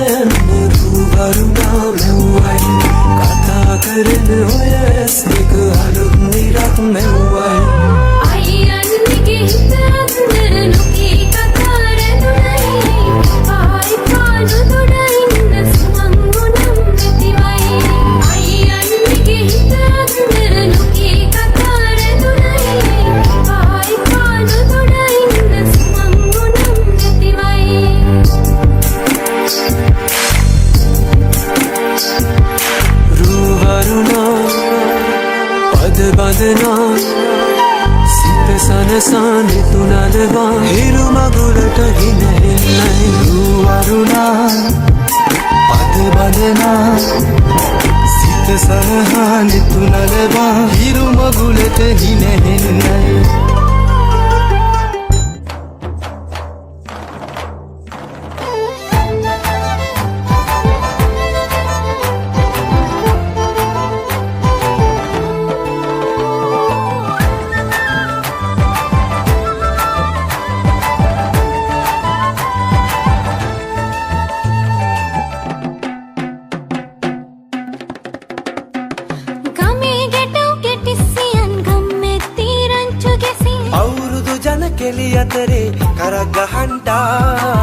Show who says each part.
Speaker 1: යන්න රුවරුණා මෙව්වයි කතා කරන ඔය ඇස් දෙක අලුත් නිරක් මෙව්වයි
Speaker 2: අයියන්ගේ හිත අnder නොකී කතා රැඳුනයි ආයි පාළු දොඩ ඉන්න සුමං ගුණම් නැතිවයි අයියන්ගේ හිත අnder නොකී කතා රැඳුනයි ආයි පාළු දොඩ ඉන්න සුමං ගුණම් නැතිවයි
Speaker 1: රුවරුණා පද බඳනා සිත සනසා නිතුනලවා හිරු මගුලට හිනෙන්නයි රුවරුණා පද බඳනා සිත සනසා නිතුනලවා හිරු මගුලට හිනෙන්නයි අවුරුදු ජන කෙලි අතරේ කරක් ගහන්ටා